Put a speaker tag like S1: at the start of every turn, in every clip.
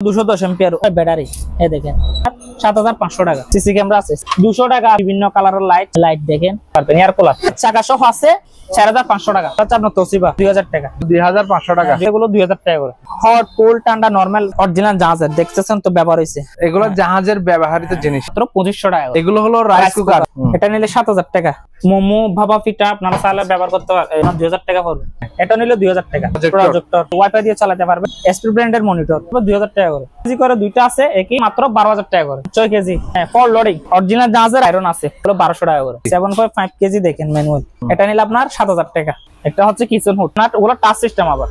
S1: 210 ampere battery. এই দেখেন 7500 টাকা। সিসি ক্যামেরা আছে 200 টাকা। বিভিন্ন কালারের লাইট দেখেন পারবেন। এয়ার কুলার চাকা সহ আছে 4500 টাকা। আপনার তোশিবা 2000 টাকা।
S2: 2500 টাকা।
S1: এগুলো 2000 টাকা করে। হট কোল্ড ঠান্ডা নরমাল অরিজিনাল জাহাজের দেখতেছেন তো ব্যবহার হইছে।
S2: এগুলো জাহাজের ব্যবহৃত জিনিস।
S1: মাত্র 2500 টাকা।
S2: এগুলো হলো রাইস কুকার।
S1: এটা নিলে 7000 টাকা। মোমো ভাপা পিঠা আপনারা চাইলে ব্যবহার করতে পারবেন। 2000 টাকা পড়বে। এটা নিলে 2000 টাকা। প্রজেক্টর ওয়াইফাই দিয়ে চালাতে পারবেন। এসপি ব্র্যান্ডের মনিটর 2000 টাকা করে। কেজি করে দুইটা আছে, একই মাত্র 12000 টাকা করে। 6 কেজি ফর লোডিং অরিজিনাল জাহাজের আয়রন আছে, হলো 1200 টাকা করে। 7.5 কেজি দেখেন ম্যানুয়াল। এটা নিলে আপনার 7000 টাকা। এটা হচ্ছে কিচেন হুড না, ওগুলো টাচ সিস্টেম আবার।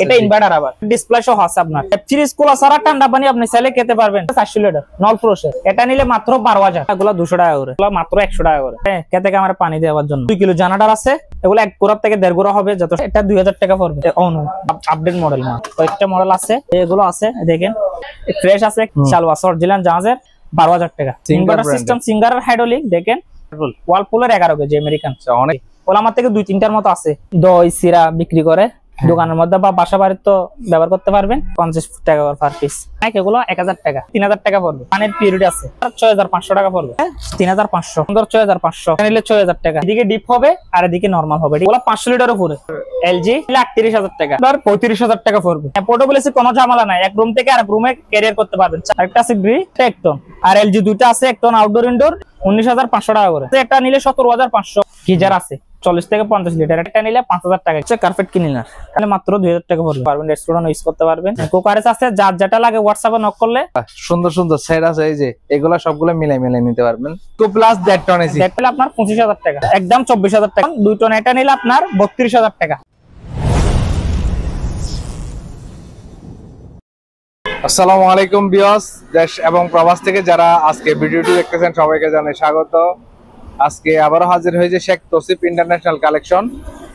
S1: এটা ইনভার্টার আবার ডিসপ্লে সহ আছে আপনার। ফ্রিজ কুলা সারা ঠান্ডা পানি আপনি চাইলে খেতে পারবেন। 400 লিটার নল ফ্রোসের। এটা নিলে মাত্র 12000। এগুলো 200 টাকা করে। এগুলো মাত্র 100 টাকা করে। খেতে ক্যামেরা পানি দেওয়ার জন্য 2 কিলো জানাটার আছে। এগুলো 1 গোড়া থেকে 1.5 গোড়া হবে যত। এটা 2000 টাকা পড়বে। অনু আপডেট মডেল না, কয়েকটা মডেল আছে। এগুলো আছে দেখেন, ফ্রেশ আছে, চালু আছে অরিজিনাল জাহাজের 12000 টাকা। ইনভার্টার সিস্টেম সিঙ্গারের হাইড্রোলিক দেখেন। ওয়ালপুলের 11 কেজি আমেরিকান। অনেক ওলা আমার থেকে 2-3টার মতো আছে। দই সিরা বিক্রি করে দোকানের মধ্যে বা বাসা বাড়িতে তো ব্যবহার করতে পারবেন। 50 টাকা পার পিস। এগুলো 1000 টাকা। 3000 টাকা পড়বে। পানির পিরিয়ড আছে 6500 টাকা পড়বে। 3500 সুন্দর 6500 নিলে 6000 টাকা। এদিকে ডিপ হবে আর এদিকে নরমাল হবে। এগুলো 500 লিটার উপরে। এলজি 38000 টাকা। আর 35000 টাকা পড়বে। পোর্টেবল এসি কোনো ঝামেলা নাই, এক রুম থেকে আরেক রুমে ক্যারিয়ার করতে পারবেন। আরেকটা আছে গ্রি 1 টন। আর এলজি দুইটা আছে 1 টন আউটডোর ইনডোর 19500 টাকা করে। এটা নিলে 17500। গিজার আছে 40 থেকে 50 লিটার। এটা নিলে 5000 টাকা। কার্পেট ক্লিনার তাহলে মাত্র 2000 টাকা পড়বে। পারবেন রেস্টুরেন্ট ইউজ করতে পারবেন। কুকারেস আছে, যার যেটা লাগে হোয়াটসঅ্যাপে নক করলে।
S2: সুন্দর সুন্দর সেট আছে, এই যে এগুলা সবগুলো মিলাই নিতে পারবেন। তো প্লাস 1.5 টন এসি
S1: দেখলে আপনার 25000 টাকা। একদম 24000 টাকা। 2 টন এটা নিলে আপনার 32000 টাকা।
S2: আসসালামু আলাইকুম ভিউয়ার্স, দেশ এবং প্রবাস থেকে যারা আজকে ভিডিওটি দেখতেছেন সবাইকে জানাই স্বাগত। আজকে আবারও হাজির হয়েছে শেখ তৌসিফ ইন্টারন্যাশনাল কালেকশন।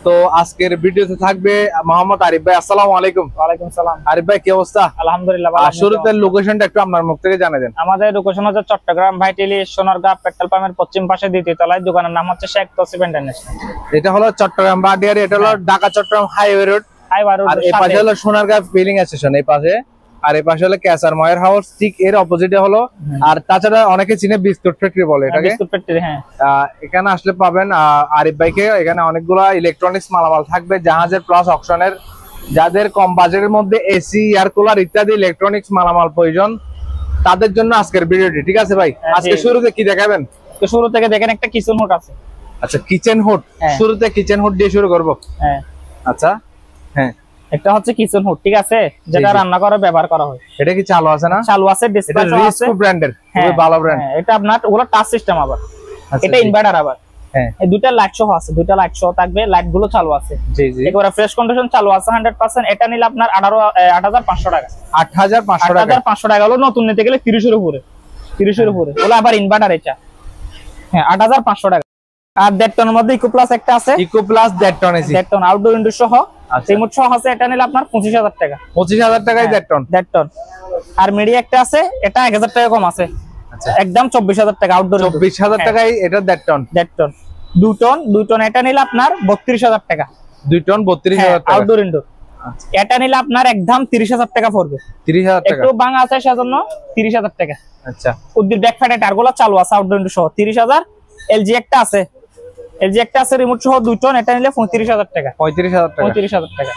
S2: তো আজকের ভিডিওতে থাকবে মোহাম্মদ আরিফ ভাই। আসসালামু আলাইকুম।
S1: ওয়ালাইকুম সালাম।
S2: আরিফ ভাই কি অবস্থা?
S1: আলহামদুলিল্লাহ ভালো।
S2: শুরুতে লোকেশনটা একটু আপনার মুখ থেকে জানিয়ে দেন।
S1: আমাদের লোকেশন হচ্ছে চট্টগ্রাম ভাইটেলি সোনারগাঁ পেট্রোল পাম্পের পশ্চিম পাশে দ্বিতীয় তলায়। দোকানের নাম হচ্ছে শেখ তৌসিফ ইন্টারন্যাশনাল।
S2: এটা হলো চট্টগ্রাম বাডিয়ারি। এটা হলো ঢাকা চট্টগ্রাম হাইওয়ে রোড। আর এই পাশে হলো সোনারগাঁ ফিলিং স্টেশন এই পাশে। আর এই পাশে হলো ক্যাসার ময়ের হাউস, ঠিক এর অপোজিটে হলো। আর তাছাড়া অনেকে চিনে বিস্কুট ফ্যাক্টরি বলে এটাকে।
S1: বিস্কুট ফ্যাক্টরি হ্যাঁ।
S2: এখানে আসলে পাবেন আরিফ ভাইকে। এখানে অনেকগুলো ইলেকট্রনিক্স মালামাল থাকবে, জাহাজের প্লাস অকশনের। যাদের কম বাজেটের মধ্যে এসি, এয়ার কুলার ইত্যাদি ইলেকট্রনিক্স মালামাল প্রয়োজন তাদের জন্য আজকের ভিডিওটি। ঠিক আছে ভাই, আজকে শুরুতে কি দেখাবেন?
S1: তো শুরু থেকে দেখেন একটা কিচেন হুড আছে।
S2: আচ্ছা কিচেন হুড। শুরুতে কিচেন হুড দিয়ে শুরু করব।
S1: হ্যাঁ
S2: আচ্ছা হ্যাঁ।
S1: একটা হচ্ছে কিচেন হুড, ঠিক আছে, যেটা রান্না করে ব্যবহার করা হয়।
S2: এটা কি চালু আছে না?
S1: চালু আছে, ডিসপ্লে আছে।
S2: রিস্কো ব্র্যান্ডের, খুবই ভালো ব্র্যান্ড।
S1: এটা আপনার ওগুলো টাচ সিস্টেম আবার। এটা ইনভার্টার আবার। হ্যাঁ এই দুইটা লাইট সহ আছে, দুইটা লাইট সহ থাকবে, লাইট গুলো চালু আছে। জি জি একেবারে ফ্রেশ কন্ডিশন চালু আছে 100%। এটা নিলে আপনার 8500 টাকা।
S2: 8500 টাকা।
S1: 8500 টাকা হলো। নতুন নিতে গেলে 30 এর উপরে। 30 এর উপরে ওলা আবার ইনভার্টার এটা। হ্যাঁ 8500 টাকা। আর 1.5 টনের মধ্যে ইকো প্লাস একটা আছে।
S2: Eco plus 1.5 ton AC.
S1: 1.5 ton outdoor indoor সহ রিমোট সহ আছে। এটা নিলে আপনার 25000 টাকা।
S2: 25000 টাকায় 1.5 টন।
S1: 1.5 টন। আর মিডিয়া একটা আছে, এটা 1000 টাকা কম আছে। আচ্ছা একদম 24000 টাকা আউটডোর।
S2: 24000 টাকায় এটা 1.5 টন।
S1: 1.5 টন 2 টন 2 টন এটা নিলে আপনার 32000 টাকা।
S2: 2 টন 32000 টাকা
S1: আউটডোর ইনডোর। এটা নিলে আপনার একদম 30000 টাকা পড়বে। 30000 টাকা। একটু ভাঙা আছে সেজন্য 30000 টাকা। আচ্ছা উদ্দির ব্যাক ফাইটার টায়ারগুলো চালু আছে আউটডোর ইনডোর সহ 30000। এলজি একটা আছে, এলজি একটা আছে রিমোট সহ 2 টন। এটা নিলে 35000 টাকা। 35000 টাকা।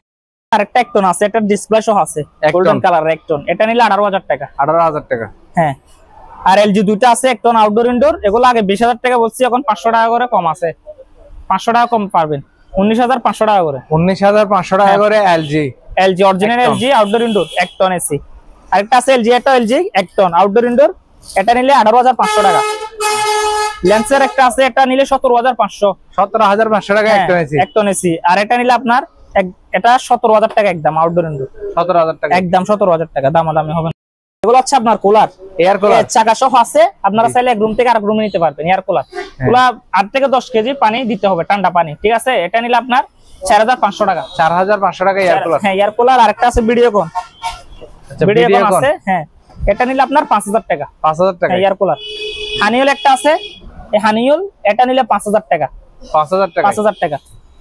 S1: আরেকটা 1 টন আছে, এটা ডিসপ্লে সহ আছে গোল্ডেন কালার 1 টন। এটা নিলে 18000 টাকা।
S2: 18000 টাকা। হ্যাঁ।
S1: আর এলজি দুইটা আছে 1 টন আউটডোর ইনডোর। এগুলো আগে 20000 টাকা বলছি, এখন 500 টাকা করে কম আছে। 500 টাকা কম পারবেন। 19500 টাকা করে।
S2: 19500 টাকা করে LG.
S1: LG original LG outdoor indoor 1 ton AC. আরেকটা আছে এলজি, এটা এলজি 1 টন আউটডোর ইনডোর। এটা নিলে 18500 টাকা। ল্যান্সার একটা আছে, এটা নিলে 17500।
S2: 17500 টাকা 1 টন এসি।
S1: 1 ton AC. আর এটা নিলে আপনার এটা 17000 টাকা একদম আউটডোর ইনডোর।
S2: 17000 টাকা
S1: একদম 17000 টাকা। দামাদামি হবে না। এগুলো হচ্ছে আপনার কুলার, এয়ার কুলার চাকা সহ আছে। আপনারা চাইলে এক রুম থেকে আরেক রুমে নিতে পারবেন। এয়ার কুলার গুলা 8 থেকে 10 কেজি পানি দিতে হবে, ঠান্ডা পানি। ঠিক আছে এটা নিলে আপনার 4500 টাকা।
S2: 4500 টাকা এয়ার কুলার।
S1: হ্যাঁ এয়ার কুলার। আরেকটা আছে ভিডিওকন। আচ্ছা ভিডিওকন আছে হ্যাঁ। এটা নিলে আপনার 5000 টাকা।
S2: 5000 টাকা
S1: এয়ার কুলার। হানিউল একটা আছে, এই হানিউল এটা নিলে 5000 টাকা।
S2: 5000 টাকা।
S1: 5000 টাকা।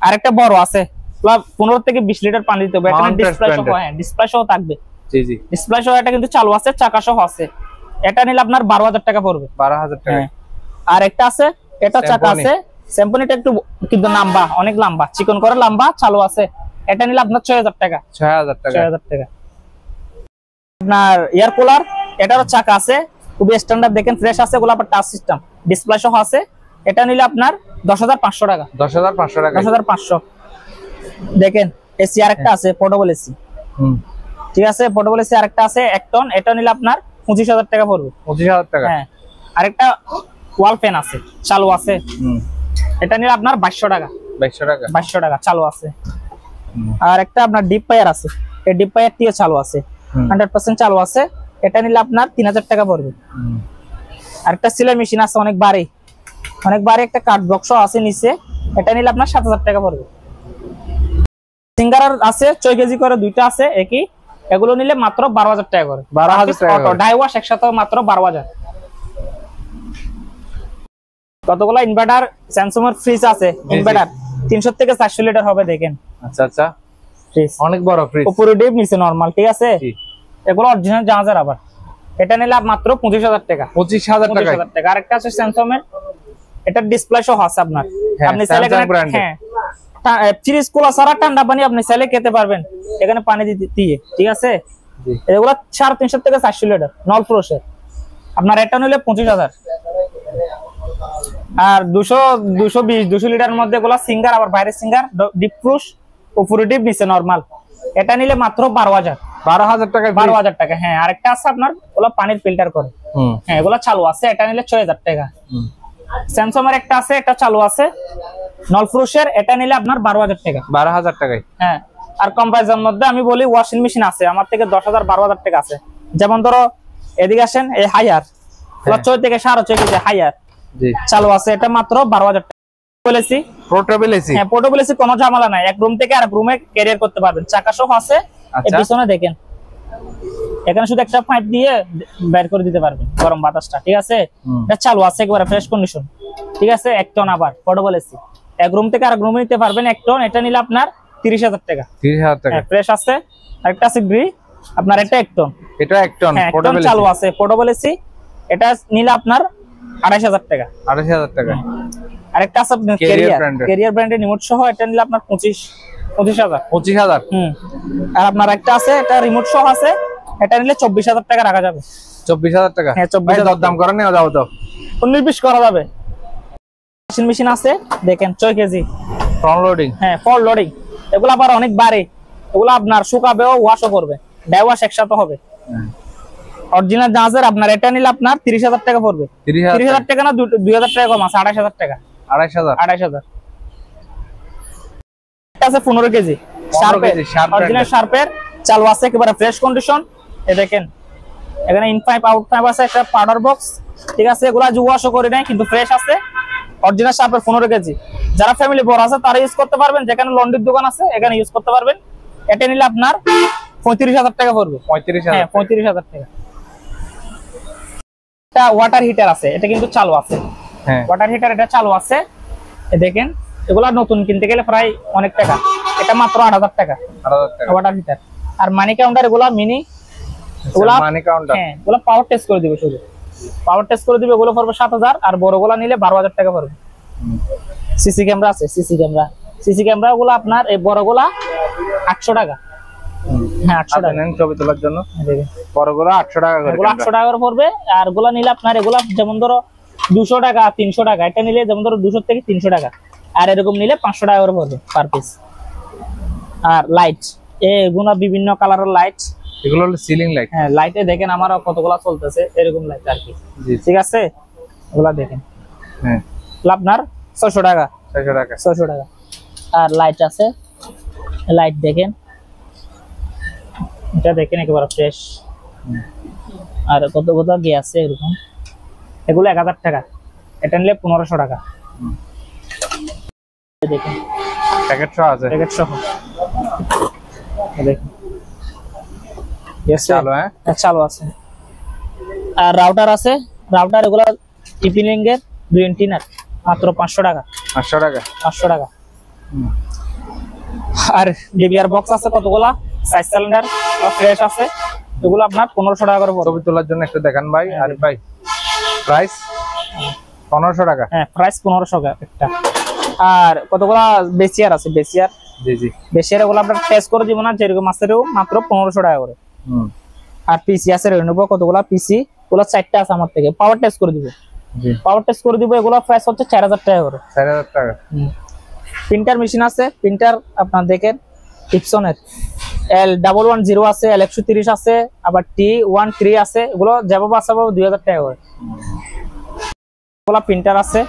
S1: আরেকটা বড় আছে, 15 থেকে 20 লিটার পানি দিতে হবে। এটা ডিসপ্লে সহ, হ্যাঁ ডিসপ্লে সহ থাকবে।
S2: জি জি।
S1: ডিসপ্লে সহ এটা কিন্তু চালু আছে, চাকা সহ আছে। এটা নিলে আপনার 12,000 টাকা পড়বে।
S2: 12,000 টাকা।
S1: আর একটা আছে, এটা চাকা আছে, স্যাম্পনিটা একটু কিন্তু লম্বা, অনেক লম্বা, চিকন করে লম্বা, চালু আছে। এটা নিলে আপনার 6,000 টাকা।
S2: 6,000 টাকা।
S1: 6,000 টাকা। আপনার এয়ার কুলার, এটারও চাকা আছে, খুবই স্ট্যান্ডার্ড, দেখেন ফ্রেশ আছে, এগুলো আবার টাচ সিস্টেম, ডিসপ্লে সহ আছে। এটা নিলে আপনার 10,500 টাকা।
S2: 10,500 টাকা।
S1: 10,500। দেখেন এসি আরেকটা আছে, পোর্টেবল এসি। ঠিক আছে, পোর্টেবল এসি আরেকটা আছে 1 টন, এটা নিলে আপনার 25,000 টাকা পড়বে।
S2: 25,000 টাকা।
S1: হ্যাঁ। আরেকটা ওয়াল ফ্যান আছে, চালু আছে। এটা নিলে আপনার 2200 টাকা।
S2: 2200 টাকা।
S1: 2200 টাকা, চালু আছে। আর একটা আপনার ডিপ ফায়ার আছে, এই ডিপ ফায়ার দিয়ে চালু আছে, 100% চালু আছে। এটা নিলে আপনার 3000 টাকা পড়বে। আরেকটা সিলাই মেশিন আছে, অনেক ভারী, অনেক ভারী, একটা কাঠ বক্স আছে নিচে, এটা নিলে আপনার 7000 টাকা পড়বে। সিঙ্গার আছে 6 কেজি করে, দুইটা আছে একই, এগুলো নিলে মাত্র 12,000 টাকা করে।
S2: 12,000 টাকা।
S1: ডাই ওয়াশ একসাথে মাত্র 12,000। কতগুলো ইনভার্টার, স্যামসাং এর ফ্রিজ আছে, ইনভার্টার 300 থেকে 400 লিটার হবে, দেখেন।
S2: আচ্ছা আচ্ছা,
S1: ফ্রিজ
S2: অনেক বড় ফ্রিজ,
S1: উপরে ডিপ নিচে নরমাল, ঠিক আছে। এগুলো অরিজিনাল জাহাজের আবার। এটা নিলে মাত্র 25,000 টাকা।
S2: 25,000 টাকা।
S1: 25,000 টাকা। আরেকটা আছে স্যামসাং এর, এটা ডিসপ্লে সহ আছে আপনার। আপনি চাইলে হ্যাঁ ফ্রিজ কুলা সারা ঠান্ডা পানি আপনি চাইলে খেতে পারবেন এখানে পানি দিয়ে, ঠিক আছে। এগুলো 350 থেকে 400 লিটার নল ফ্রোসের। আপনার এটা নিলে 25,000। আর 220 লিটার মধ্যে এগুলো সিঙ্গার, আবার বাইরের সিঙ্গার, ডিপ ফ্রুশ, উপরে ডিপ নিচে নরমাল, এটা নিলে মাত্র 12,000।
S2: 12,000 টাকা।
S1: 12,000 টাকা। হ্যাঁ। আরেকটা আছে আপনার, ওগুলো পানির ফিল্টার করে, হ্যাঁ, এগুলো চালু আছে, এটা নিলে 6,000 টাকা। স্যামসাং এর একটা আছে, এটা চালু আছে, নলফ্রুশের, এটা নিলে আপনার 12,000 টাকা।
S2: 12,000 টাকায়।
S1: হ্যাঁ। আর কম্পারিজন মধ্যে আমি বলি ওয়াশিং মেশিন আছে আমার থেকে 10,000 12,000 টাকা আছে। যেমন ধরো এদিকে আসেন, এই হাইয়ার 6 থেকে 6.5 কেজি হাইয়ার চালু আছে, এটা মাত্র 12,000 টাকা। বলেছি
S2: পোর্টেবল এসি।
S1: হ্যাঁ, পোর্টেবল এসি কোনো ঝামেলা নাই, এক রুম থেকে আরেক রুমে ক্যারিয়ার করতে পারবেন, চাকা সহ আছে। এর পিছনে দেখেন, এখানে শুধু একটা পাইপ দিয়ে বের করে দিতে পারবেন গরম বাতাসটা, ঠিক আছে। এটা চালু আছে, একবারে ফ্রেশ কন্ডিশন, ঠিক আছে। 1 টন আবার পোর্টেবল এসি, এক রুম থেকে আরেক রুমে নিতে পারবেন 1 টন, এটা নিলে আপনার 30,000 টাকা।
S2: 30,000 টাকা।
S1: হ্যাঁ, ফ্রেশ আছে। আরেকটা আছে গ্রি, আপনার এটা 1 টন,
S2: এটা 1 টন
S1: পোর্টেবল চালু আছে, পোর্টেবল এসি, এটা নিলে আপনার 28,000 টাকা।
S2: 28,000 টাকা।
S1: আরেকটা আছে ক্যারিয়ার ব্র্যান্ডের রিমোট সহ, এটা নিলে আপনার 25,000।
S2: 25,000।
S1: আর আপনার একটা আছে, এটা রিমোট সহ আছে, এটা নিলে 24,000 টাকা রাখা যাবে।
S2: 24,000 টাকা।
S1: হ্যাঁ, 24,000
S2: দাম করে নেওয়া যাবে তো,
S1: 19-20 করা যাবে। ওয়াশিং মেশিন আছে, দেখেন 6 কেজি
S2: ফ্রন্ট লোডিং।
S1: হ্যাঁ, ফর লোডিং, এগুলো আবার অনেক ভারী, এগুলো আপনার শুকাবেও, ওয়াশও করবে, ডাই ওয়াশ একসাথে হবে। অরিজিনাল জাহাজের। আপনার এটা নিলে আপনার 30,000 টাকা পড়বে। 30,000 টাকা না, 2,000 টাকা কম আছে, 28,000 টাকা। 28,000। এটা আছে 15 কেজি শার্পের, অরিজিনাল শার্পের, চালু আছে, একেবারে ফ্রেশ কন্ডিশন। এই দেখেন এখানে ইন পাইপ আউট পাইপ আছে, একটা পাউডার বক্স, ঠিক আছে। এগুলো আজ ওয়াশও করে নাই, কিন্তু ফ্রেশ আছে, অরিজিনাল শার্পের 15 কেজি। যারা ফ্যামিলি বড় আছে তারা ইউজ করতে পারবেন, যেখানে লন্ড্রির দোকান আছে এখানে ইউজ করতে পারবেন। এটা নিলে আপনার 35,000 টাকা পড়বে। 35,000। হ্যাঁ, 35,000 টাকা। এটা ওয়াটার হিটার আছে, এটা কিন্তু চালু আছে। হ্যাঁ, ওয়াটার হিটার, এটা চালু আছে। দেখেন এগুলা নতুন কিনতে গেলে প্রায় অনেক টাকা, এটা মাত্র 8,000 টাকা। 8,000 টাকা ওয়াটার হিটার। আর মানি কাউন্টার, এগুলা মিনি, এগুলা মানি কাউন্টার, হ্যাঁ, এগুলা পাওয়ার টেস্ট করে দিবে, শুধু পাওয়ার টেস্ট করে দিবে, এগুলো পড়বে 7,000। আর বড়গুলা নিলে 12,000 টাকা পড়বে। সিসি ক্যামেরা আছে, সিসি ক্যামেরা গুলো আপনার এই বড়গুলা 800 টাকা। হ্যাঁ, 800 টাকা ছবি তোলার জন্য। বড়গুলো 800 টাকা করে, এগুলো 800 টাকা করে পড়বে। আর গুলা নিলে আপনার, এগুলা যেমন ধরো 200 টাকা 300 টাকা, এটা নিলে যেমন ধরো 200 থেকে 300 টাকা। আর এরকম নিলে 500 টাকা করে পড়বে পার পিস। আর লাইট, এগুলো বিভিন্ন কালারের লাইট, এগুলো হলো সিলিং লাইট। হ্যাঁ, লাইটে দেখেন আমার কতগুলা চলতেছে, এরকম লাইট আর কি, ঠিক আছে। এগুলা দেখেন, হ্যাঁ, আপনার 600 টাকা। 600 টাকা। আর লাইট আছে, লাইট দেখেন, এটা দেখেন একেবারে ফ্রেশ। আর কত গিয়ে আছে এরকম, এগুলো 1,000 টাকা, এটা নিলে 1500 টাকা। দেখেন প্যাকেট সহ আছে, প্যাকেট সহ দেখেন, চালু। হ্যাঁ, চালু আছে। আর রাউটার আছে, রাউটার এগুলো টিপিলিং এর 2 এন্টিনার, মাত্র 500 টাকা। 500 টাকা। 500 টাকা। আর ডিবিআর বক্স আছে কতগুলা, 4 সিলিন্ডার, ফ্রেশ আছে, এগুলো আপনার 1500 টাকা করে পড়বে।
S2: ছবি তোলার জন্য একটু দেখান ভাই। আরে ভাই প্রাইস 1500 টাকা।
S1: হ্যাঁ প্রাইস 1500 টাকা একটা। আর কতগুলা বেসিয়ার আছে, বেসিয়ার
S2: জি জি
S1: বেসিয়ার এগুলো আপনার টেস্ট করে দিব না, যেরকম মাছেরও মাত্র 1500 টাকা করে। আর পিসি আছে রেনোভো, কতগুলা পিসি ওগুলো 4টা আছে আমার থেকে, পাওয়ার টেস্ট করে দিব।
S2: জি
S1: পাওয়ার টেস্ট করে দিব, এগুলো প্রাইস হচ্ছে 4000 টাকা করে।
S2: 4000 টাকা।
S1: প্রিন্টার মেশিন আছে, প্রিন্টার আপনার দেখেন ইপসনের L110 আছে, L130 আছে, আবার T13 আছে, এগুলো যেভাবে আছে 2000 টাকা করে। এগুলো প্রিন্টার আছে,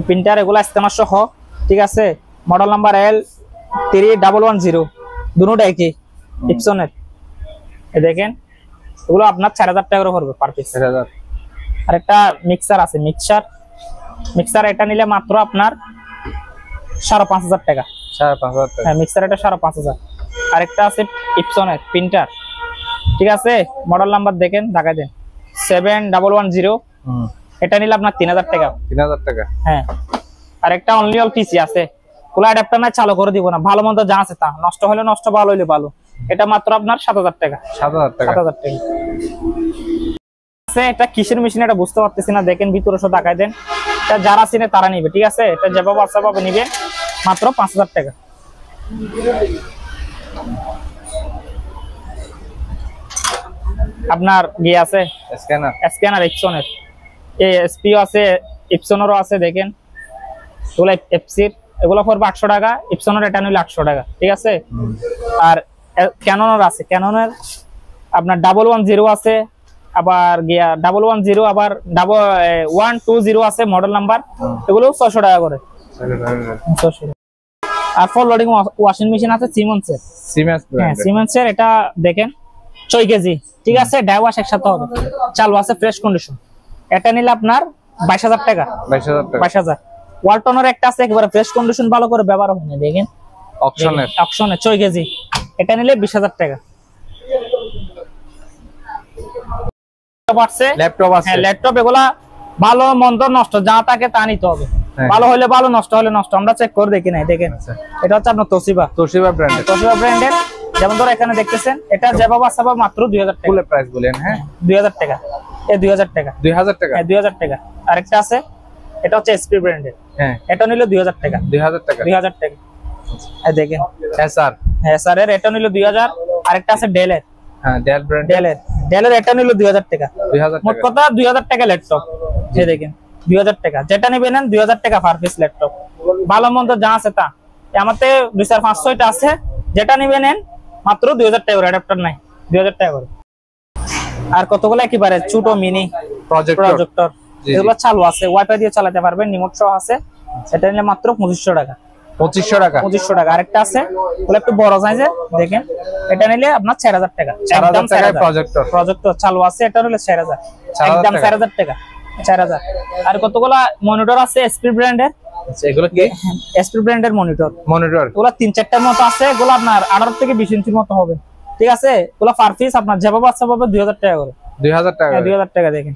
S1: প্রিন্টার এগুলো স্ক্যানার সহ, ঠিক আছে। মডেল নাম্বার L3110, দুটোটা একই ইপসনের। দেখেন এগুলো আপনার 4000 টাকা করে পড়বে পার পিস।
S2: 4000।
S1: আর একটা মিক্সার আছে, মিক্সার এটা নিলে মাত্র আপনার 5500 টাকা।
S2: 5500 টাকা।
S1: হ্যাঁ মিক্সার এটা 5500। আরেকটা আছে ইপসনের প্রিন্টার, ঠিক আছে। মডেল নাম্বার দেখেন, দেখাই দেন 7110। এটা নিলে আপনার 3000 টাকা।
S2: 3000 টাকা।
S1: হ্যাঁ আরেকটা অনলি অল পিসি আছে, কোলা অ্যাডাপ্টার না চালু করে দিব না, ভালো মন্দ যা আছে তা, নষ্ট হলে নষ্ট, ভালো হলে ভালো। এটা মাত্র আপনার 7000 টাকা।
S2: 7000 টাকা।
S1: 7000 টাকা আছে। এটা কিসের মেশিন এটা বুঝতে পারতেছি না, দেখেন ভিতরে সব দেখাই দেন। এটা যারা চিনে তারা নিবে, ঠিক আছে। এটা যেভাবে আছে ভাবে নিবে, মাত্র 5000 টাকা। আপনার গিয়ে আছে স্ক্যানার ইপসনের, এসপিও আছে, ইপসনেরও আছে, দেখেন এগুলো এফসির, এগুলো পড়বে 800 টাকা। ইপসনের এটা নিলে 800 টাকা, ঠিক আছে। আর ক্যাননের আছে, ক্যাননের আপনার 110 আছে, আবার গিয়া 110, আবার 120 আছে মডেল নাম্বার, এগুলো 600 টাকা করে। 600। আর ফর লোডিং ওয়াশিং মেশিন আছে সিমন্সের। হ্যাঁ সিমন্সের এটা দেখেন 6 কেজি, ঠিক আছে। ডাই ওয়াশ একসাথে হবে, চালু আছে, ফ্রেশ কন্ডিশন। এটা নিলে আপনার 22000 টাকা। 22000। ওয়ালটনের একটা আছে একেবারে ফ্রেশ কন্ডিশন, ভালো করে ব্যবহার হয় না, দেখেন অকশনের 6 কেজি, এটা নিলে 20000 টাকা।
S2: ল্যাপটপ আছে,
S1: হ্যাঁ ল্যাপটপ এগুলা ভালো মন্দ নষ্ট যা থাকে তা নিতে হবে। ভালো হলে ভালো, নষ্ট হলে নষ্ট, আমরা চেক করে দেখি নাই। দেখেন এটা হচ্ছে আপনার তোশিবা ব্র্যান্ডের। যেমন ধর এখানে দেখতেছেন, এটা যেভাবে আছে মাত্র 2000 টাকা।
S2: ফুল প্রাইস বলেন। হ্যাঁ
S1: 2000 টাকা। এই 2000 টাকা।
S2: 2000 টাকা।
S1: হ্যাঁ 2000 টাকা। আরেকটা আছে, এটা হচ্ছে এসপি ব্র্যান্ডের।
S2: হ্যাঁ
S1: এটা নিলে 2000 টাকা।
S2: 2000 টাকা।
S1: 2000 টাকা। এই দেখেন
S2: এসআর।
S1: হ্যাঁ এসআর এর এটা নিলে 2000। আরেকটা আছে ডেলের।
S2: হ্যাঁ ডেল ব্র্যান্ড।
S1: ডেলের এটা নিলে 2000 টাকা।
S2: 2000
S1: মোট কথা 2000 টাকা ল্যাপটপ। এই দেখেন 2000 টাকা, যেটা নেবেন 2000 টাকা পার পিস ল্যাপটপ। ভালো মন্দ যা আছে তা, আমাতে 2500 আছে, যেটা নেবেন মাত্র 2000 টাকা করে। অ্যাডাপ্টার নাই, 2000 টাকা করে। আর কতগুলো একেবারে ছোট মিনি প্রজেক্টর, এগুলো চালু আছে, ওয়াইফাই দিয়ে চালাতে পারবেন, রিমোট সহ আছে। এটা নিলে মাত্র 2500 টাকা।
S2: 2500 টাকা।
S1: 2500 টাকা। আরেকটা আছে ওগুলো একটু বড় সাইজের, দেখেন এটা নিলে আপনার 4000 টাকা।
S2: 4000 টাকায়
S1: প্রজেক্টর চালু আছে, এটা নিলে 4000, একদম 4000 টাকা। 4000। আর কতগুলা মনিটর আছে এসপি ব্র্যান্ডের।
S2: এগুলো কি?
S1: এসপি ব্র্যান্ডের মনিটর। এগুলো 3-4টার মতো আছে, এগুলো আপনার 18 থেকে 20 ইঞ্চির মতো হবে, ঠিক আছে। এগুলো পার পিস আপনার যেভাবে বাচ্চা পাবে 2000 টাকা করে।
S2: 2000 টাকা।
S1: 2000 টাকা। দেখেন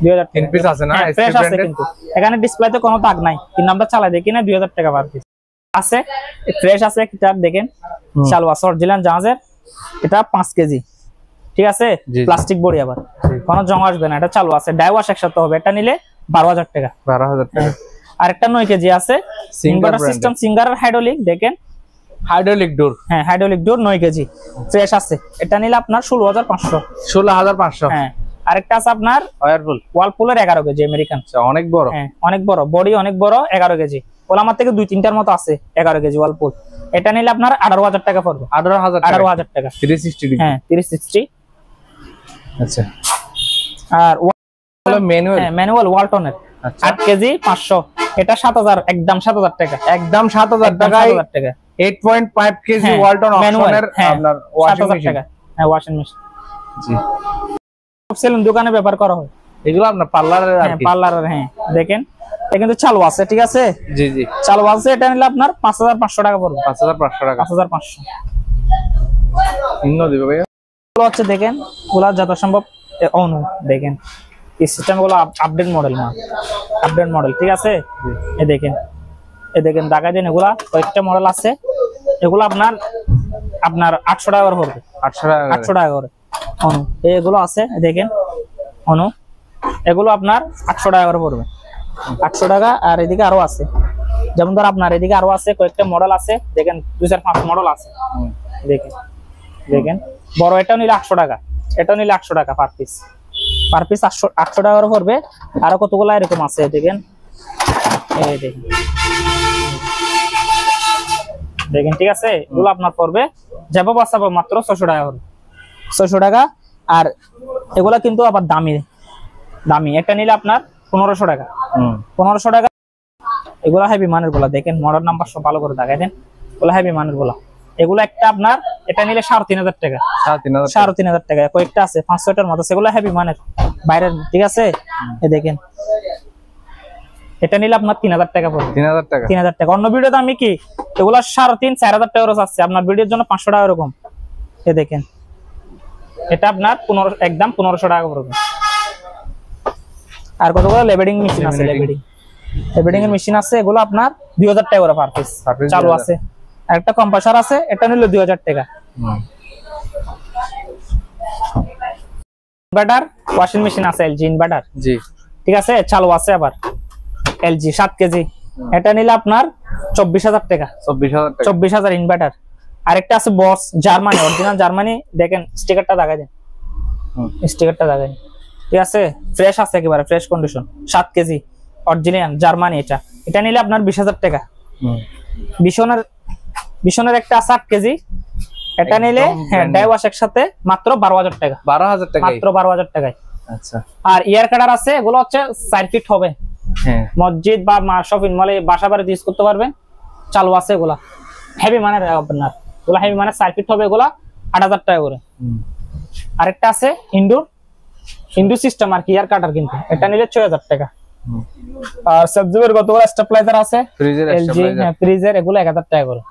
S1: 2000 টাকা।
S2: পিস আছে না,
S1: ফ্রেশ আছে কিন্তু এখানে ডিসপ্লেতে কোনো দাগ নাই, কিন্তু আমরা চালাই দেখি না। 2000 টাকা পার পিস আছে, ফ্রেশ আছে। এটা দেখেন চালু আছে, অরিজিনাল জাহাজের। এটা 5 কেজি, ঠিক আছে। প্লাস্টিক বডি, আবার কোনো জং আসবে না। এটা চালু আছে, ডাই ওয়াশ একসাথে হবে। এটা নিলে 12000 টাকা।
S2: 12000 টাকা।
S1: আরেকটা 9 কেজি আছে, ইনভার্টার সিস্টেম সিঙ্গারের হাইড্রোলিক। দেখেন
S2: হাইড্রোলিক ডোর।
S1: হ্যাঁ হাইড্রোলিক ডোর 9 কেজি, ফ্রেশ আছে। এটা নিলে আপনার 16500।
S2: 16500।
S1: হ্যাঁ আরেকটা আছে আপনার ওয়ালপুলের 11 কেজি আমেরিকান।
S2: অনেক বড়।
S1: হ্যাঁ অনেক বড়, বডি অনেক বড়, 11 কেজি। ওলা আমার থেকে 2-3টার মতো আছে 11 কেজি ওয়ালপুল। এটা নিলে আপনার 18000 টাকা পড়বে। 18000 টাকা।
S2: 360 ডিগ্রি।
S1: হ্যাঁ 360।
S2: আচ্ছা।
S1: আর
S2: ম্যানুয়াল
S1: ওয়ালটনের 8 কেজি 500। এটা 7000, একদম 7000 টাকা।
S2: একদম 7000 টাকায় 8.5 কেজি ওয়ালটন অপশনের আপনার ওয়াশিং মেশিন।
S1: হ্যাঁ ওয়াশিং মেশিন।
S2: জি
S1: সেলুন দোকানে ব্যবহার করা হয়
S2: এগুলো, আপনার পার্লারের।
S1: হ্যাঁ পার্লারের। হ্যাঁ দেখেন এটা কিন্তু চালু আছে, ঠিক আছে।
S2: জি জি
S1: চালু আছে। এটা নিলে আপনার 5500 টাকা পড়বে।
S2: 5500 টাকা।
S1: 5500
S2: ইন্ন দিবে ভাই।
S1: হচ্ছে দেখেন ওগুলা যত সম্ভব অনু, দেখেন এই সিস্টেম গুলো আপডেট মডেল, ঠিক আছে। এই দেখেন দেখা দেন, এগুলা কয়েকটা মডেল আছে। এগুলো আপনার 800 টাকা করে পড়বে। 800 টাকা করে। অনু এগুলো আছে দেখেন অনু, এগুলো আপনার 800 টাকা করে পড়বে, 800 টাকা। আর এদিকে আরো আছে, যেমন ধর আপনার এদিকে আরো আছে কয়েকটা মডেল আছে, দেখেন 2-4-5 মডেল আছে, দেখেন দেখেন। বড় এটা নিলে 800 টাকা, এটা নিলে 800 টাকা পার পিস, 800 টাকা করে পড়বে। আরো কতগুলো এরকম আছে দেখেন, এই দেখেন দেখেন, ঠিক আছে। এগুলো আপনার পড়বে যাবো বাঁচাবো মাত্র 600 টাকা করে, 600 টাকা। আর এগুলা কিন্তু আবার দামি দামি, একটা নিলে আপনার 1500 টাকা, 1500 টাকা। এগুলা হেভি মানের গুলা, দেখেন মডেল নাম্বার সব ভালো করে দেখাই দেন, এগুলা হেভি মানের গুলা। এগুলো একটা আপনার এটা নিলে 3500 টাকা, 3500 টাকা। কয়েকটা আছে 500টার মতো, সেগুলো হেভি মানের বাইরের, ঠিক আছে। এই দেখেন এটা নিলে আপনার 3000 টাকা পড়বে, 3000 টাকা। অন্য ভিডিওতে আমি কি এগুলা 3500-4000 টাকা রোজ আছে, আপনার ভিডিওর জন্য 500 টাকা এরকম। এই দেখেন এটা আপনার 15 একদম 1500 টাকা পড়বে। আর কতগুলো লেবেডিং মেশিন আছে, লেবেডিং এর মেশিন আছে, এগুলো আপনার 2000 টাকা করে পার পিস চালু আছে। আর একটা কম্প্রেসর আছে, এটা নিল 2000 টাকা। ইনভার্টার ওয়াশিং মেশিন আছে, এলজি ইনভার্টার, জি ঠিক আছে, চালু আছে আবার এলজি 7 কেজি, এটা নিলে আপনার 24000 টাকা, 24000 ইনভার্টার। আরেকটা আছে বস জার্মানি, অরিজিনাল জার্মানি, দেখেন স্টিকারটা দেখাই দেন, স্টিকারটা দেখাই, ঠিক আছে, ফ্রেশ আছে একেবারে fresh condition, 7 KG original Germany. এটা নিলে আপনার 20000 টাকা। বিশনের একটা আছে 8 কেজি, এটা নিলে হ্যাঁ ডাই ওয়াশ একসাথে মাত্র 12000 টাকা, 12000 টাকা, মাত্র 12000 টাকায়। আচ্ছা। আর ইয়ার কাটার আছে, এগুলো হচ্ছে 4 ফিট হবে, হ্যাঁ মসজিদ বা শপিং মলে বাসা বাড়িতে ইউজ করতে পারবেন, চালু আছে। এগুলা হেভি মানের আপনার, এগুলা হেভি মানের 4 ফিট হবে, এগুলা 8000 টাকা করে। আরেকটা আছে ইন্ডু সিস্টেম আর কি ইয়ার কাটার, কিন্তু এটা নিলে 6000 টাকা। আর সাবজুবের কতগুলো স্টেবিলাইজার আছে, এলজি ফ্রিজের, এগুলো 1000 টাকা করে।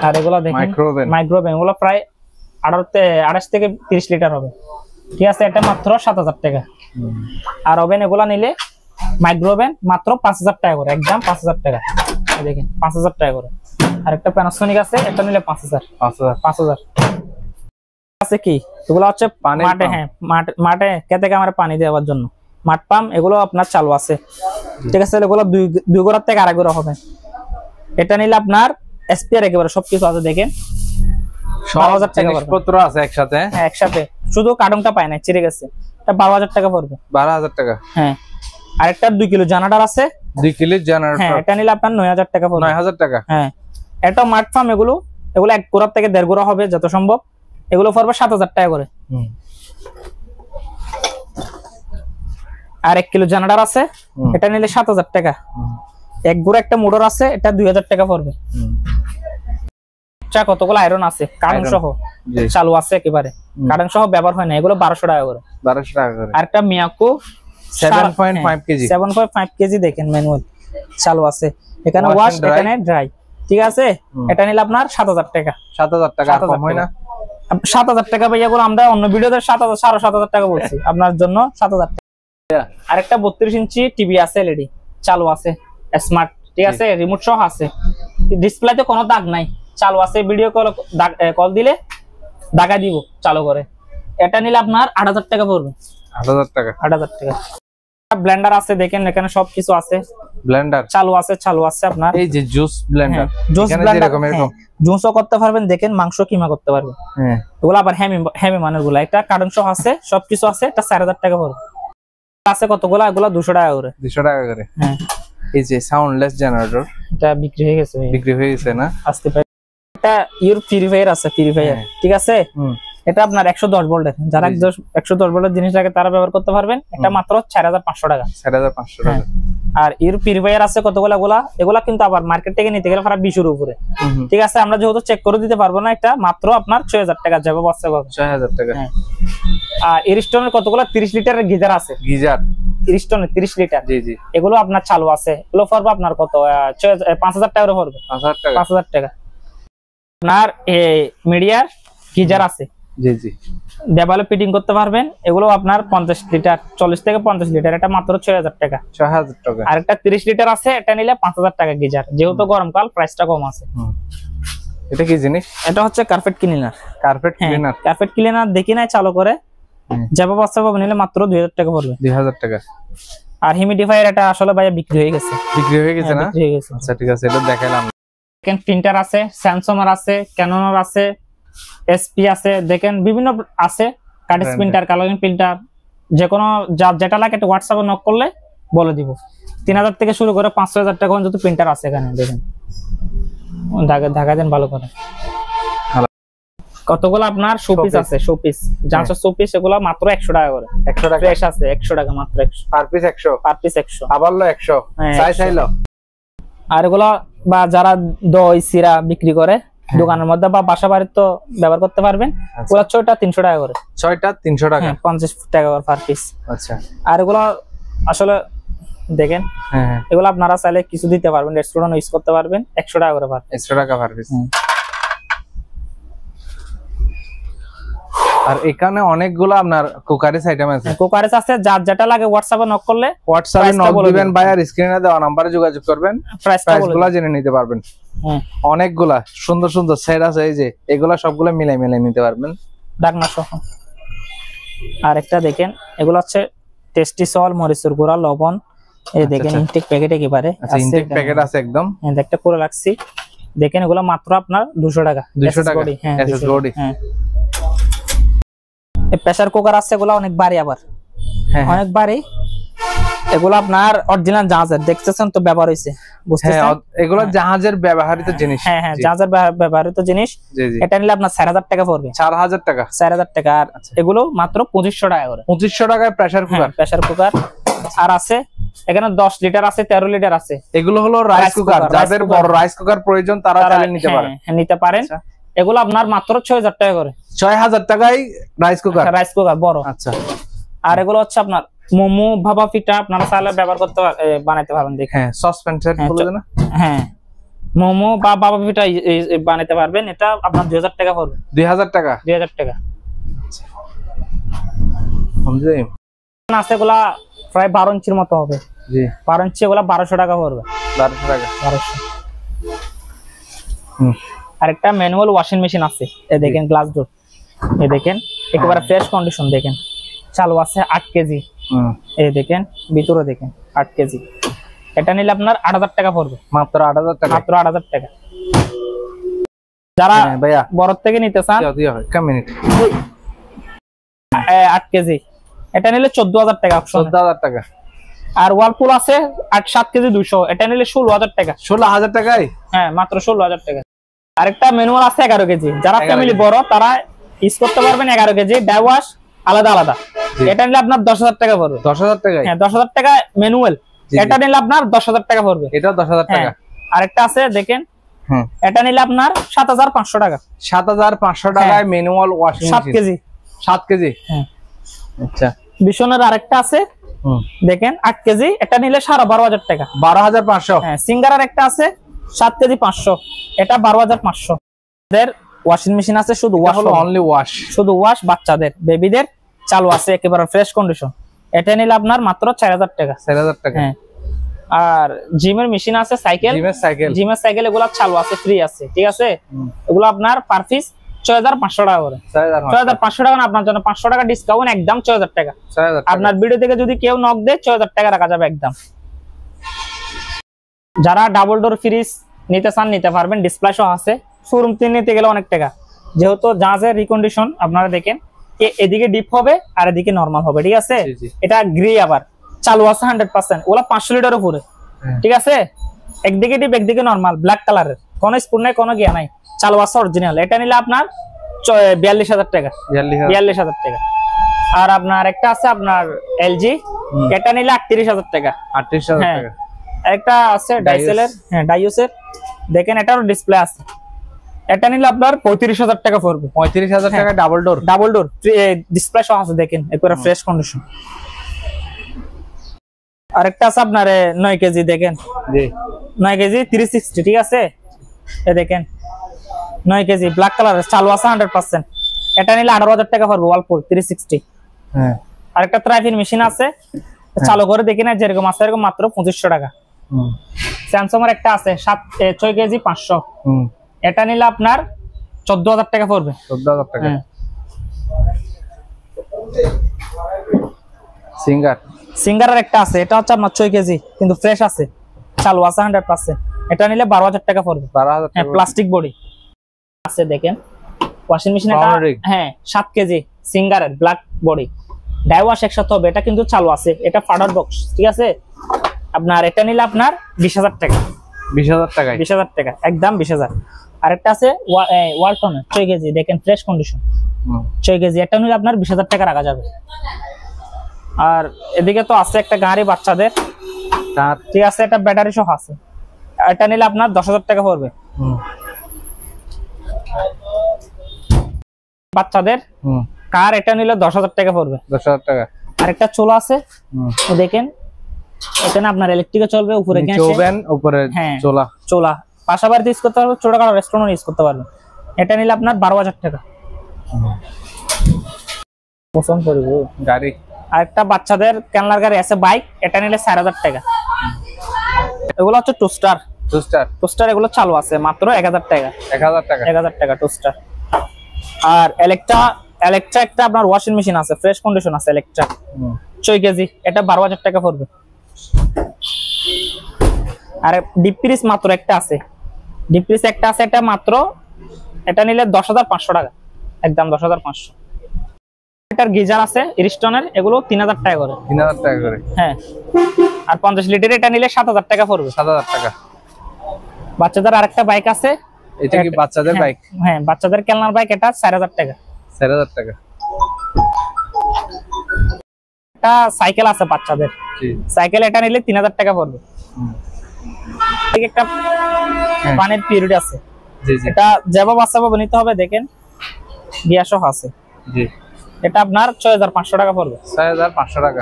S1: আর এগুলো দেখেন মাইক্রোওভেন, এগুলো প্রায় 28 থেকে 30 লিটার হবে, ঠিক আছে, এটা মাত্র 7000 টাকা। আর ওভেন এগুলা নিলে মাইক্রোওভেন মাত্র 5000 টাকা করে, একদম 5000 টাকা, দেখেন 5000 টাকা করে। আর একটা প্যানাসোনিক আছে, এটা নিলে 5000 আছে। কি এগুলো হচ্ছে মাঠে, হ্যাঁ মাঠে খেতে কামারে পানি দেওয়ার জন্য মাঠ পাম্প, এগুলো আপনার চালু আছে, ঠিক আছে। এগুলো 2 গোড়ার থেকে আড়াই গোড়া হবে, এটা নিলে আপনার এসপিআর একেবারে সবকিছু আছে, দেখেন 12000 টাকা পত্র আছে একসাথে, হ্যাঁ একসাথে, শুধু কার্টনটা পায় না চিড়ে গেছে, এটা 12000 টাকা পড়বে, 12000 টাকা। হ্যাঁ আরেকটা 2 কিলো জানাটার আছে, 2 কিলো জানাটার, হ্যাঁ এটা নিলে আপনার 9000 টাকা পড়বে, 9000 টাকা। হ্যাঁ এটা মাঠ ফার্ম, এগুলো 1 গোড়ার থেকে 1.5 গোড়া হবে যত সম্ভব, এগুলো পড়বে 7000 টাকা করে। আর 1 কিলো জানাটার আছে, এটা নিলে 7000 টাকা। 1 গোড়া একটা মোটর আছে, এটা 2000 টাকা পড়বে। কতগুলো আয়রন আছে কারেন্ট সহ চালু আছে, একেবারে কারেন্ট সহ ব্যবহার হয় না, এগুলো 1200 টাকা করে, 1200 টাকা করে। আর একটা মিয়াকো 7.5 কেজি, 7.5 কেজি দেখেন ম্যানুয়াল চালু আছে, এখানে ওয়াশ এখানে ড্রাই, ঠিক আছে। এটা নিলে আপনার 7000 টাকা, 7000 টাকা আর কম হয় না, 7000 টাকা ভাইয়া করে আমরা অন্য ভিডিওতে 7000 7500 টাকা বলছি, আপনার জন্য 7000 টাকা। আরেকটা 32 ইঞ্চি টিভি আছে, এলইডি চালু আছে, স্মার্ট, ঠিক আছে, রিমোট সহ আছে, ডিসপ্লেতে কোনো দাগ নাই, চালু আছে, ভিডিও কল দিলে দাগা দিব চালু করে। এটা নিলে আপনার 8000 টাকা পড়বে, 8000 টাকা। ব্লেন্ডার আছে, দেখেন এখানে সবকিছু আছে, ব্লেন্ডার চালু আছে আপনার, এই যে জুস ব্লেন্ডার, এরকম জুসও করতে পারবেন, দেখেন মাংস কিমা করতে পারবেন, হ্যাঁ এগুলো আবার হেভি মানের গুলা, একটা কার্টন সহ আছে, সবকিছু আছে, এটা 4000 টাকা পড়বে। আছে কতগুলা, এগুলা 200 টাকা করে, 200 টাকা করে। হ্যাঁ এই যে সাউন্ডলেস জেনারেটর, এটা বিক্রি হয়ে গেছে না আজকে। এটা ইউর পিউরিফায়ার আছে, পিউরিফায়ার, ঠিক আছে, এটা আপনার 110 ভোল্টের, যারা 110 ভোল্টের জিনিস লাগে তারা ব্যবহার করতে পারবেন, এটা মাত্র 4500 টাকা, 4500 টাকা। আর ইউর পিউরিফায়ার আছে কতগুলা, এগুলা কিন্তু আবার মার্কেট থেকে নিতে গেলে প্রায় 20 এর উপরে, ঠিক আছে, আমরা যেহেতু চেক করে দিতে পারবো না, এটা মাত্র আপনার 6000 টাকা যাবে, বসে 6000 টাকা। আর এরিস্টনের কতগুলা 30 লিটারের গিজার আছে, এরিস্টনের 30 লিটার, জি জি, এগুলো আপনার চালু আছে, এগুলো পড়বে আপনার কত 5000 টাকা করে পড়বে, 5000 টাকা। আপনার মিডিয়ার গিজার আছে, জি জি, দেওয়ালে ফিটিং করতে পারবেন, এগুলো আপনার 50 লিটার, 40 থেকে 50 লিটার, এটা মাত্র 6000 টাকা, 6000 টাকা। আর একটা 30 লিটার আছে, এটা নিলে 5000 টাকা গিজার, যেহেতু গরমকাল প্রাইসটা কম আছে।
S2: এটা কি জিনিস?
S1: এটা হচ্ছে carpet cleaner.
S2: Carpet cleaner.
S1: Carpet cleaner দেখি নাই চালু করে যাবো বাচ্চা পাবো নিলে মাত্র 2000 টাকা পড়বে।
S2: 2000 টাকা।
S1: আর হিউমিডিফায়ার এটা আসলে ভাইয়া বিক্রি হয়ে গেছে।
S2: বিক্রি হয়ে গেছে না?
S1: বিক্রি হয়ে গেছে।
S2: আচ্ছা ঠিক আছে, এটা দেখাইলাম।
S1: দেখেন প্রিন্টার আছে, স্যামসাংয়ের আছে, ক্যাননের আছে, এসপি আছে, দেখেন বিভিন্ন আছে, কার্টেজ প্রিন্টার, কালারিং প্রিন্টার, যে কোনো যেটা লাগে একটা হোয়াটসঅ্যাপে নক করলে বলে দিব। 3000 থেকে শুরু করে 5,000 টাকা পর্যন্ত প্রিন্টার আছে এখানে। দেখেন ঢাকা দেন ভালো করে। কতগুলো আপনার শোপিস আছে, শোপিস জানছো শোপিস, এগুলো মাত্র 100 টাকা করে।
S2: 100 টাকা
S1: ফ্রেশ আছে 100 টাকা মাত্র। 100
S2: পার পিস। 100
S1: পার পিস 100
S2: আবার লো 100 চাইলো।
S1: আর এগুলো বা যারা দই সিরা বিক্রি করে দোকানের মধ্যে বা বাসা বাড়িতে তো ব্যবহার করতে পারবেন। ওগুলো 6টা 300 টাকা করে।
S2: 6টা 300 টাকা,
S1: 50 টাকা করে পার পিস।
S2: আচ্ছা।
S1: আর এগুলো আসলে দেখেন এগুলো আপনারা চাইলে কিছু দিতে পারবেন, রেস্টুরেন্ট ইউজ করতে পারবেন। 100 টাকা করে পার
S2: 100 টাকা পার পিস। আর এখানে অনেকগুলো আপনার কুকারিস আইটেম আছে।
S1: কুকারিস আছে, যার যেটা লাগে হোয়াটসঅ্যাপে নক করলে
S2: হোয়াটসঅ্যাপে নক দিবেন ভাই, আর স্ক্রিনে দেওয়া নম্বরে যোগাযোগ করবেন, প্রাইসগুলো জেনে নিতে পারবেন। অনেকগুলা সুন্দর সুন্দর সেট আছে, এই যে এগুলা সবগুলো মিলাই মিলাই নিতে পারবেন
S1: ডাকনা সহ। আর একটা দেখেন এগুলো হচ্ছে টেস্টি সল, মরিচের গুঁড়া, লবণ, এই দেখেন ইনটেক প্যাকেট একেবারে আছে,
S2: ইনটেক প্যাকেট আছে একদম।
S1: একটা করে রাখছি, দেখেন এগুলো মাত্র আপনার 200 টাকা।
S2: 200 টাকা এসএস বডি।
S1: প্রেসার কুকার আছে, এগুলো অনেক ভারী, আবার অনেক ভারী। এগুলো আপনার অরিজিনাল জাহাজের, দেখতেছেন তো ব্যবহার হইছে, বুঝতেছেন?
S2: এগুলো জাহাজের ব্যবহৃত জিনিস।
S1: হ্যাঁ জাহাজের ব্যবহৃত জিনিস। এটা নিলে আপনার 4000 টাকা পড়বে।
S2: 4000 টাকা
S1: 4000 টাকা। আর এগুলো মাত্র 2500 টাকা করে।
S2: 2500 টাকায় প্রেসার কুকার।
S1: প্রেসার কুকার আর আছে এখানে 10 লিটার আছে, 13 লিটার আছে।
S2: এগুলো হলো রাইস কুকার, যাদের বড় রাইস কুকার প্রয়োজন তারা চাইলে নিতে পারেন।
S1: নিতে পারেন। এগুলো আপনার মাত্র 6000 টাকা করে।
S2: 6000 টাকায় রাইস কুকার।
S1: রাইস কুকার বড়।
S2: আচ্ছা। আর
S1: এগুলো হচ্ছে আপনার মোমো ভাপা পিঠা আপনারা চাইলে ব্যবহার করতে বানাইতে পারবেন। দেখেন
S2: হ্যাঁ সসপ্যান সেট বলে দেন।
S1: হ্যাঁ মোমো বা ভাপা পিঠা বানাইতে পারবেন। এটা আপনার 2000 টাকা পড়বে।
S2: 2000 টাকা।
S1: 2000 টাকা।
S2: সমঝে
S1: আছে এগুলা প্রায় 12 ইঞ্চির মতো হবে।
S2: জি
S1: 12 ইঞ্চি, এগুলা 1200 টাকা পড়বে।
S2: 1200 টাকা।
S1: 1200। আরেকটা ম্যানুয়াল ওয়াশিং মেশিন আছে, এই দেখেন গ্লাস ডোর, এই দেখেন একেবারে ফ্রেশ কন্ডিশন। দেখেন চালু আছে 8 কেজি। এই দেখেন ভিতরে দেখেন 8 কেজি। এটা নিলে আপনার 8000 টাকা পড়বে।
S2: মাত্র 8000 টাকা।
S1: মাত্র 8000 টাকা। যারা
S2: ভাইয়া
S1: বড় থেকে নিতে চান,
S2: এক মিনিট,
S1: 8 কেজি, এটা নিলে 14000 টাকা।
S2: 14000 টাকা।
S1: আর ওয়ালপুল আছে 7 কেজি 200, এটা নিলে 16000 টাকা।
S2: 16000 টাকায়?
S1: হ্যাঁ মাত্র 16000 টাকা। আরেকটা ম্যানুয়াল আছে 11 কেজি, যারা ফ্যামিলি বড় তারা ইউজ করতে পারবেন। 11 কেজি ডাইওয়াশ আলাদা আলাদা। এটা নিলে আপনার 10000 টাকা পড়বে।
S2: 10000 টাকায়?
S1: হ্যাঁ 10000 টাকা ম্যানুয়াল। এটা নিলে আপনার 10000 টাকা পড়বে।
S2: এটা 10000 টাকা।
S1: আরেকটা আছে দেখেন, এটা নিলে আপনার 7500 টাকা।
S2: 7500 টাকায় manual washing machine
S1: 7 KG.
S2: 7 KG.
S1: হ্যাঁ
S2: আচ্ছা।
S1: বিশনের আরেকটা আছে দেখেন 8 কেজি, এটা নিলে 12500 টাকা।
S2: 12500।
S1: হ্যাঁ সিঙ্গার আরেকটা আছে 7 কেজি 500, এটা 12500। এর ওয়াশিং মেশিন আছে, শুধু ওয়াশ,
S2: হলো অনলি ওয়াশ,
S1: শুধু ওয়াশ। বাচ্চাদের বেবিদের চালু আছে একেবারে ফ্রেশ কন্ডিশন। এটা নিলে আপনার মাত্র 4000 টাকা।
S2: 4000 টাকা।
S1: হ্যাঁ। আর জিমের মেশিন আছে, সাইকেল, জিমের সাইকেল এগুলো চালু আছে, ফ্রি আছে, ঠিক আছে? এগুলো আপনার পার পিস 6500 টাকা করে। 6500 টাকা না, আপনার জন্য 500 টাকা ডিসকাউন্ট, একদম 6000 টাকা। আপনার ভিডিও থেকে যদি কেউ নক দেয় 6000 টাকা রাখা যাবে একদম। যারা ডাবল ডোর ফ্রিজ নিতে চান নিতে পারবেন, ডিসপ্লে সহ আছে। শোরুম থেকে নিতে গেলে অনেক টাকা, যেহেতু জাহাজের রিকন্ডিশন। আপনারা দেখেন এদিকে ডিপ হবে আর এদিকে নরমাল হবে, ঠিক আছে? এটা গ্রে আবার চালু আছে 100%। ওগুলা 500 লিটার উপরে, ঠিক আছে? একদিকে ডিপ একদিকে নরমাল, ব্ল্যাক কালারের, কোনো স্পুন নাই, কোনো গিয়া নাই, চালু আছে অরিজিনাল। এটা নিলে আপনার 42000 টাকা। 42000 টাকা। আর আপনার একটা আছে আপনার এলজি, এটা নিলে 38000 টাকা।
S2: 38000 টাকা।
S1: একটা আছে ডাইসেলের, হ্যাঁ ডাইওসের, দেখেন এটারও ডিসপ্লে আছে। এটা নিলে আপনার 35000 টাকা পড়বে।
S2: 35000 টাকা double door.
S1: Double door display সহ আছে, দেখেন একবারে ফ্রেশ কন্ডিশন। আরেকটা আছে আপনার 9 কেজি, দেখেন
S2: জি
S1: 9 কেজি 360, ঠিক আছে? এই দেখেন 9 কেজি ব্ল্যাক কালারের, চালু আছে 100%। এটা নিলে 18000 টাকা পড়বে, ওয়ালপুল 360।
S2: হ্যাঁ।
S1: আরেকটা ট্রাইফিন মেশিন আছে, চালু করে দেখি না, যেরকম আছে এরকম, মাত্র 2500 টাকা। স্যামসাং এর একটা আছে 6 কেজি 500, এটা নিলে আপনার 14,000 টাকা পড়বে।
S2: 14,000 টাকা। সিঙ্গারের
S1: একটা আছে, এটা হচ্ছে আপনার 6 কেজি কিন্তু ফ্রেশ আছে, চালু আছে 100%। এটা নিলে 12,000 টাকা পড়বে।
S2: 12,000 টাকা।
S1: হ্যাঁ, প্লাস্টিক বডি আছে দেখেন। ওয়াশিং মেশিন এটা 7 কেজি সিঙ্গারের ব্ল্যাক বডি, ডাই ওয়াশ একসাথে হবে। এটা কিন্তু চালু আছে, এটা ফাডার বক্স, ঠিক আছে। আপনার এটা নিলে আপনার 20,000 টাকা।
S2: 20,000 টাকা।
S1: 20,000 টাকা একদম 20,000। আরেকটা আছে ওয়ালটন 6 কেজি, দেখেন ফ্রেশ কন্ডিশন 6 কেজি। এটা নিলে আপনার 20,000 টাকা রাখা যাবে। আর এদিকে তো আছে একটা গাড়ি বাচ্চাদের, ঠিক আছে, এটা ব্যাটারি সহ আছে। এটা নিলে আপনার 10,000 টাকা পড়বে বাচ্চাদের কার। এটা নিলে 10,000 টাকা পড়বে।
S2: 10,000 টাকা।
S1: আরেকটা চুলা আছে দেখেন, এখানে আপনার ইলেকট্রিকে চলবে, উপরে
S2: ওভেন, উপরে চুলা
S1: পাশাপাশি ইউজ করতে পারবে, ছোটখাটো রেস্টুরেন্ট ইউজ করতে পারবে। এটা নিলে আপনার 12,000 টাকা। পছন্দ করব
S2: গাড়ি।
S1: আরেকটা বাচ্চাদের ক্যানলার গাড়ি আছে বাইক, এটা নিলে 4,000 টাকা। এগুলো হচ্ছে টোস্টার, এগুলো চালু আছে মাত্র 1,000 টাকা। 1,000 টাকা টোস্টার। আর ইলেকট্রা একটা আপনার ওয়াশিং মেশিন আছে, ফ্রেশ কন্ডিশন আছে, ইলেকট্রা 6 কেজি, এটা 12,000 টাকা পড়বে। আর ডিপ ফ্রিজ মাত্র একটা আছে, এটা মাত্র, এটা নিলে 10,500 টাকা, একদম 10,500। এটার গিজার আছে ইরিস্টনের, এগুলো 3,000 টাকা করে।
S2: 3,000 টাকা করে।
S1: হ্যাঁ, আর 50 লিটার এটা নিলে 7,000 টাকা পড়বে।
S2: 7,000 টাকা।
S1: বাচ্চাদের আরেকটা বাইক আছে,
S2: এটা কি বাচ্চাদের বাইক?
S1: হ্যাঁ, বাচ্চাদের খেলনার বাইক, এটা 4,000 টাকা।
S2: 4,000 টাকা।
S1: একটা সাইকেল আছে বাচ্চাদের, সাইকেল, এটা নিলে 3,000 টাকা পড়বে। একটা পানির পিরিয়ড আছে, এটা যেভাবে বাচ্চা পাবে নিতে হবে, দেখেন গিয়া সহ আছে। এটা আপনার 6,500 টাকা পড়বে।
S2: 6,500 টাকা।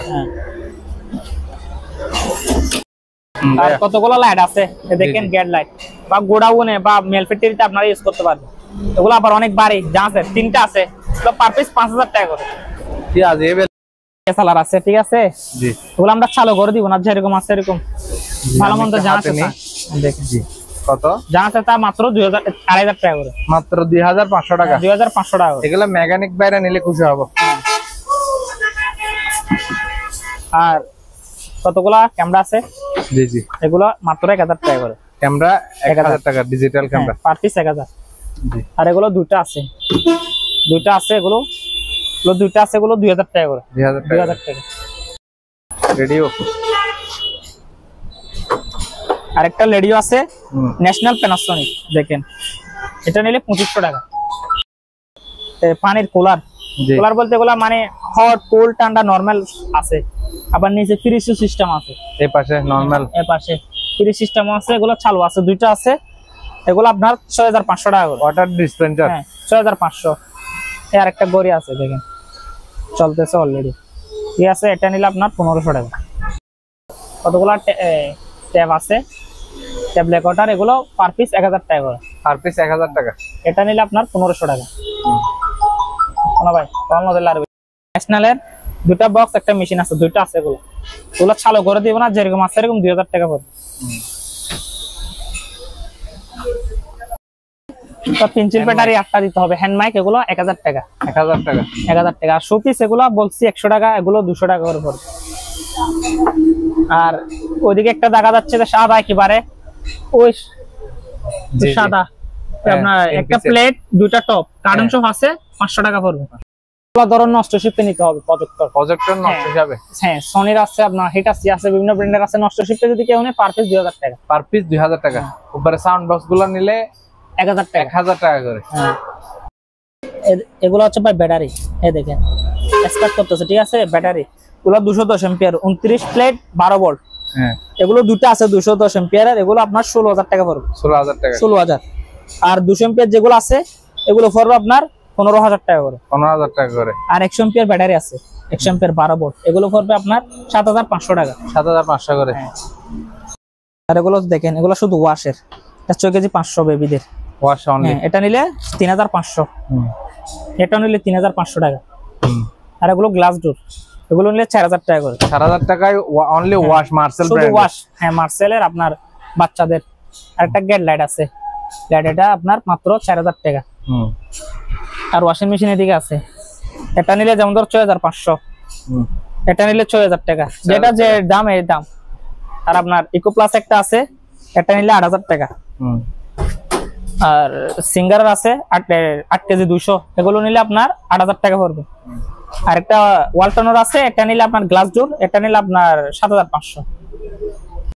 S1: আর কতগুলো লাইট আছে দেখেন, গেট লাইট বা গোডাউনে বা মেল ফ্যাক্টরিতে আপনারা ইউজ করতে পারবেন। এগুলো আবার অনেক বাড়ি যা আছে, 3টা আছে, পার পিস 5,000 টাকা করে।
S2: ঠিক আছে,
S1: এসালার আছে, ঠিক আছে। এগুলো আমরা চালু করে দিব না, যেরকম আছে এরকম ভালো মন্দ যা আছে দেখেন।
S2: কত
S1: যা আছে তা মাত্র 2,000 টাকা করে।
S2: মাত্র 2,500 টাকা।
S1: 2,500 টাকা।
S2: এগুলো মেকানিক বাইরে নিলে খুশি হবো।
S1: আর কতগুলা ক্যামেরা আছে, এগুলো মাত্র 1,000 টাকা করে।
S2: ক্যামেরা 1,000 টাকা, ডিজিটাল ক্যামেরা
S1: পার পিস 1,000। আর এগুলো দুইটা আছে, এগুলো 2,000 টাকা করে। 2,000 টাকা।
S2: রেডিও,
S1: আরেকটা রেডিও আছে ন্যাশনাল প্যানাসোনিক, দেখেন এটা নিলে 2,500 টাকা। পানির কুলার বলতে এগুলা মানে হট, কোল্ড, ঠান্ডা, নরমাল আছে। আবার নিচে ফ্রিজ সিস্টেম আছে,
S2: এই পাশে নরমাল,
S1: এই পাশে ফ্রিজ সিস্টেম আছে। এগুলো চালু আছে, দুইটা আছে। এগুলো আপনার 6,500 টাকা করে।
S2: ওয়াটার ডিসপেন্সার,
S1: হ্যাঁ 6,500। আর একটা গড়ি আছে, দেখেন চলতেছে অলরেডি, ঠিক আছে। এটা নিলে আপনার 1,500 টাকা। কতগুলা ট্যাব আছে, ট্যাব রেকর্ডার, এগুলো পার পিস 1,000 টাকা করে।
S2: পার পিস 1,000 টাকা।
S1: এটা নিলে আপনার 1,500 টাকা। ভাই ন্যাশনালের দুটা বক্স, একটা মেশিন আছে, দুইটা আছে। এগুলো চালু করে দিব না, যেরকম আছে এরকম 2,000 টাকা পড়বে। পেন্সিল ব্যাটারি 8টা দিতে হবে। হ্যান্ড মাইক, এগুলো 1,000 টাকা।
S2: 1,000 টাকা।
S1: 1,000 টাকা। আর শোপিস এগুলো বলছি 100 টাকা, এগুলো 200 টাকা করে পড়বে। আর ওইদিকে একটা দেখা যাচ্ছে যে সাদা, একেবারে ওই সাদা, আপনার একটা প্লেট, দুইটা টপ, কার্টন সহ আছে, 500 টাকা পড়বে। ধরুন নষ্ট শিপে নিতে হবে,
S2: প্রজেক্টর নষ্ট যাবে।
S1: হ্যাঁ, সনির আছে, আপনার হিটাচি আছে, বিভিন্ন ব্র্যান্ডের আছে। নষ্ট শিপে যদি কেউ নেয়, পার পিস 2,000 টাকা।
S2: পার পিস 2,000 টাকা। উপরে সাউন্ড বক্স গুলো নিলে
S1: 1,000 টাকা।
S2: 1,000 টাকা করে।
S1: এগুলো হচ্ছে ভাই ব্যাটারি, এই দেখেন এক্সপেক্ট করতেছে, ঠিক আছে। ব্যাটারি এগুলো 210 এম্পিয়ার, 29 প্লেট, 12 ভোল্ট।
S2: হ্যাঁ,
S1: এগুলো দুটো আছে 210 এম্পিয়ারের, এগুলো আপনার 16,000 টাকা পড়বে।
S2: 16,000 টাকা।
S1: 16,000। আর 200 এম্পিয়ার যেগুলো আছে, এগুলো পড়বে আপনার 15,000 টাকা করে।
S2: 15,000 টাকা করে।
S1: আর 100 এম্পিয়ার ব্যাটারি আছে, 100 এম্পিয়ার 12 ভোল্ট, এগুলো পড়বে আপনার 7,500 টাকা।
S2: 7,500 করে।
S1: আর এগুলো দেখেন, এগুলো শুধু ওয়াশের, এটা 6 কেজি 500 বেবিদের
S2: ওয়াশ অনলি।
S1: এটা নিলে 3,500। এটা নিলে 3,500 টাকা। আর এগুলো গ্লাস ডোর, এগুলো নিলে 4,000 টাকা করে।
S2: 4,000 টাকায় only wash, Marcel
S1: brand. Wash, হ্যাঁ মার্সেলের আপনার বাচ্চাদের। আর একটা গেট লাইট আছে, লাইট, এটা আপনার মাত্র 4000 টাকা। আর ওয়াশিং মেশিন এদিকে আছে, এটা নিলে যেমন ধর 6500, এটা নিলে 6000 টাকা, যেটা যে দাম এই দাম। আর আপনার ইকো প্লাস একটা আছে, এটা নিলে 8000 টাকা। আর সিঙ্গার আছে 8 কেজি 200, এগুলো নিলে আপনার 8000 টাকা পড়বে। আর একটা ওয়ালটনের আছে, এটা নিলে আপনার গ্লাস ডোর, এটা নিলে আপনার 7500।